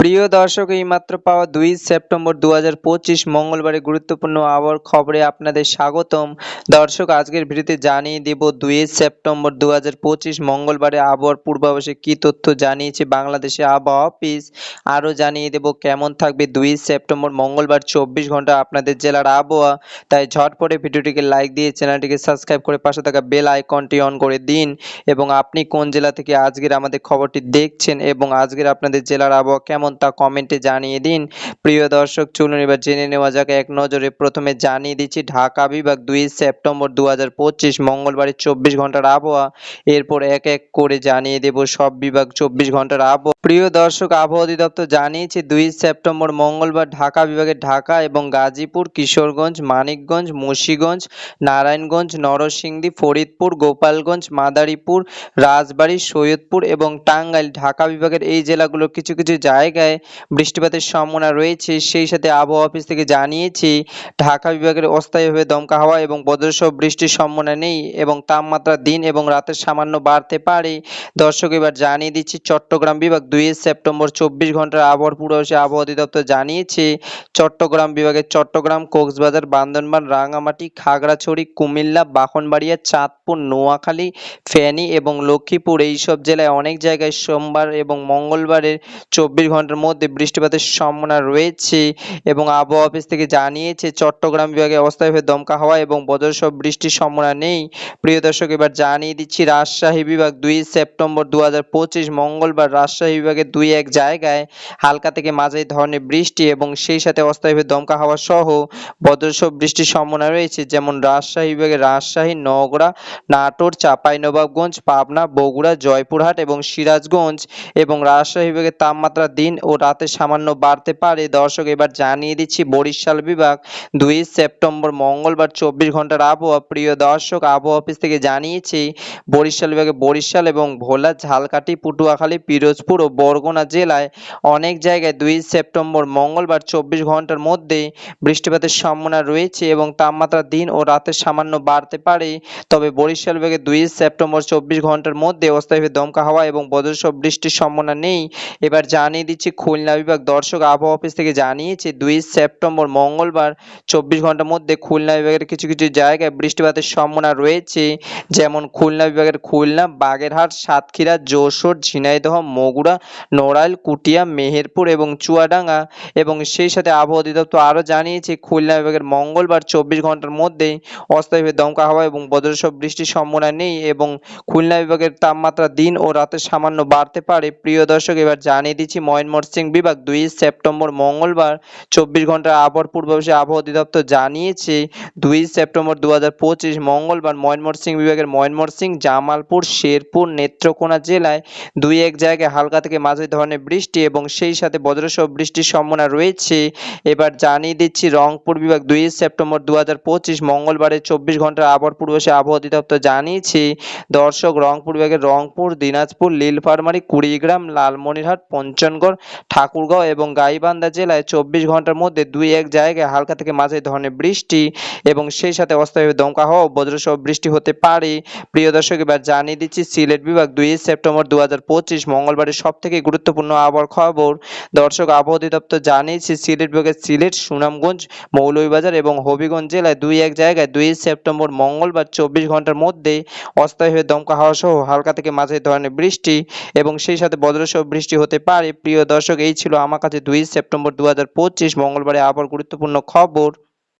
প্রিয় দর্শক, এইমাত্র পাওয়া ২ সেপ্টেম্বর ২০২৫ মঙ্গলবারের গুরুত্বপূর্ণ আবহাওয়ার খবরে আপনাদের স্বাগতম। দর্শক, আজকের ভিডিওতে জানিয়ে দেব ২ সেপ্টেম্বর ২০২৫ মঙ্গলবারের আবহাওয়ার পূর্বাভাসে কী তথ্য জানিয়েছে বাংলাদেশে আবহাওয়া অফিস। আরও জানিয়ে দেব কেমন থাকবে ২ সেপ্টেম্বর মঙ্গলবার ২৪ ঘন্টা আপনাদের জেলার আবহাওয়া। তাই ঝটপটে ভিডিওটিকে লাইক দিয়ে চ্যানেলটিকে সাবস্ক্রাইব করে পাশে থাকা বেল আইকনটি অন করে দিন। এবং আপনি কোন জেলা থেকে আজকের আমাদের খবরটি দেখছেন এবং আজকের আপনাদের জেলার আবহাওয়া কেমন তা কমেন্টে জানিয়ে দিন। প্রিয় দর্শক, চলুন এবার জেনে নেওয়া যাক এক নজরে। প্রথমে জানিয়ে দিচ্ছি ঢাকা বিভাগ ২ সেপ্টেম্বর ২০২৫ মঙ্গলবারের ২৪ ঘন্টার আবহাওয়া। এরপর এক এক করে জানিয়ে দেব সব বিভাগ ২৪ ঘন্টার আবহাওয়া। প্রিয় দর্শক, আবহাওয়া অধিদপ্তর জানিয়েছে ২ সেপ্টেম্বর মঙ্গলবার ঢাকা বিভাগের ঢাকা এবং গাজীপুর, কিশোরগঞ্জ, মানিকগঞ্জ, মুন্সিগঞ্জ, নারায়ণগঞ্জ, নরসিংদী, ফরিদপুর, গোপালগঞ্জ, মাদারীপুর, রাজবাড়ী, সৈয়দপুর এবং টাঙ্গাইল ঢাকা বিভাগের এই জেলাগুলোর কিছু কিছু জায়গায় বৃষ্টিপাতের সম্ভাবনা রয়েছে। সেই সাথে আবহাওয়া অফিস থেকে জানিয়েছে ঢাকা বিভাগের অস্থায়ীভাবে দমকা হাওয়া এবং বজ্রসহ বৃষ্টির সম্ভাবনা নেই এবং তাপমাত্রা দিন এবং রাতে সামান্য বাড়তে পারে। দর্শক, এবার জানিয়ে দিচ্ছি চট্টগ্রাম বিভাগ ২ সেপ্টেম্বর ২৪ ঘন্টার আবহাওয়ার পূর্বাভাসে আবহাওয়া অধিদপ্তর জানিয়েছে চট্টগ্রাম বিভাগের চট্টগ্রাম, কক্সবাজার, বান্দরবান, রাঙামাটি, খাগড়াছড়ি, কুমিল্লা, ব্রাহ্মণবাড়িয়া, চাঁদপুর, নোয়াখালী, ফেনী এবং লক্ষ্মীপুর এইসব জেলায় অনেক জায়গায় সোমবার এবং মঙ্গলবারের ২৪ ঘন্টার মধ্যে বৃষ্টিপাতের সম্ভাবনা রয়েছে এবং আবহাওয়া অফিস থেকে জানিয়েছে চট্টগ্রাম বিভাগে অস্থায়ীভাবে দমকা হাওয়া এবং বজ্রসহ বৃষ্টির সম্ভাবনা নেই। প্রিয় দর্শক, এবার জানিয়ে দিচ্ছি রাজশাহী বিভাগ ২ সেপ্টেম্বর ২০২৫ মঙ্গলবার রাজশাহী বিভাগের ২-১ জায়গায় হালকা থেকে মাঝারি ধরনের বৃষ্টি এবং সেই সাথে অস্থায়ীভাবে দমকা হাওয়া সহ বজ্রসহ বৃষ্টির সম্ভাবনা রয়েছে, যেমন রাজশাহী বিভাগে রাজশাহী, নওগাঁ, নাটোর, চাঁপাইনবাবগঞ্জ, পাবনা, বগুড়া, জয়পুরহাট এবং সিরাজগঞ্জ এবং রাজশাহী বিভাগের তাপমাত্রা দিন ও রাতে সামান্য বাড়তে পারে। দর্শক, এবার জানিয়ে দিচ্ছি বরিশাল বিভাগ ২ সেপ্টেম্বর মঙ্গলবার ২৪ ঘন্টার আবহাওয়া। প্রিয় দর্শক, আবহাওয়া অফিস থেকে জানিয়েছে বরিশাল বিভাগে বরিশাল এবং ভোলা, ঝালকাঠি, পটুয়াখালী, পিরোজপুর ও বরগুনা জেলায় অনেক জায়গায় ২ সেপ্টেম্বর মঙ্গলবার ২৪ ঘন্টার মধ্যে বৃষ্টিপাতের সম্ভাবনা রয়েছে এবং তাপমাত্রা দিন ও রাতে সামান্য বাড়তে পারে। তবে বরিশাল বিভাগে ২ সেপ্টেম্বর ২৪ ঘন্টার মধ্যে অস্থায়ীভাবে দমকা হাওয়া এবং বজ্রসহ বৃষ্টির সম্ভাবনা নেই। এবার জানিয়ে দিচ্ছি খুলনা বিভাগ। দর্শক, আবহাওয়া অফিস থেকে জানিয়েছে ২ সেপ্টেম্বর মঙ্গলবার ২৪ ঘন্টার মধ্যে খুলনা বিভাগের কিছু কিছু জায়গায় বৃষ্টিপাতের সম্ভাবনা রয়েছে, যেমন খুলনা বিভাগের খুলনা, বাগেরহাট, সাতক্ষীরা, যশোর, ঝিনাইদহ, বগুড়া, নড়াইল, কুটিয়া, মেহেরপুর এবং চুয়াডাঙ্গা এবং সেই সাথে আবহাওয়া অধিদপ্তর আরও জানিয়েছে খুলনা বিভাগের মঙ্গলবার ২৪ ঘন্টার মধ্যে অস্থায়ীভাবে দমকা হাওয়া এবং বজ্রসহ বৃষ্টির সম্ভাবনা নেই এবং খুলনা বিভাগের তাপমাত্রা দিন ও রাতে সামান্য বাড়তে পারে। প্রিয় দর্শক, এবার জানিয়ে দিচ্ছি ময়মনসিংহ বিভাগ ২ সেপ্টেম্বর মঙ্গলবার ২৪ ঘন্টার আবহাওয়ার পূর্বাভাসে আবহাওয়া অধিদপ্তর জানিয়েছে ২ সেপ্টেম্বর ২০২৫ মঙ্গলবার ময়মনসিংহ বিভাগের ময়মনসিংহ, জামালপুর, শেরপুর, নেত্রকোনা জেলায় ২-১ জায়গায় হালকা থেকে মাঝারি ধরনের বৃষ্টি এবং সেই সাথে বজ্রসহ বৃষ্টির সম্ভাবনা রয়েছে। এবার জানিয়ে দিচ্ছি রংপুর বিভাগ ২ সেপ্টেম্বর ২০২৫ মঙ্গলবারের ২৪ ঘন্টার আবহাওয়ার পূর্বাভাসে আবহাওয়া অধিদপ্তর জানিয়েছে দর্শক রংপুর বিভাগের রংপুর, দিনাজপুর, নীলফামারী, কুড়িগ্রাম, লালমনিরহাট, পঞ্চগড়, ঠাকুরগাঁও এবং গাইবান্ধা জেলায় ২৪ ঘন্টার মধ্যে ২-১ জায়গায় হালকা থেকে মাঝারি ধরনের বৃষ্টি এবং সেই সাথে অস্থায়ীভাবে দমকা হাওয়া ও বজ্রসহ বৃষ্টি হতে পারে। প্রিয় দর্শক, এবার জানিয়ে দিচ্ছি সিলেট বিভাগ ২ সেপ্টেম্বর ২০২৫ মঙ্গলবারের সবথেকে গুরুত্বপূর্ণ আবহাওয়ার খবর। দর্শক, আবহাওয়া অধিদপ্তর জানিয়েছে সিলেট বিভাগের সিলেট, সুনামগঞ্জ, মৌলভীবাজার এবং হবিগঞ্জ জেলায় ২-১ জায়গায় ২ সেপ্টেম্বর মঙ্গলবার ২৪ ঘন্টার মধ্যে অস্থায়ীভাবে দমকা হাওয়া সহ হালকা থেকে মাঝারি ধরনের বৃষ্টি এবং সেই সাথে বজ্রসহ বৃষ্টি হতে পারে। প্রিয় দর্শক, এই ছিল আমার কাছে ২ সেপ্টেম্বর ২০২৫ মঙ্গলবারে আবহাওয়ার গুরুত্বপূর্ণ খবর।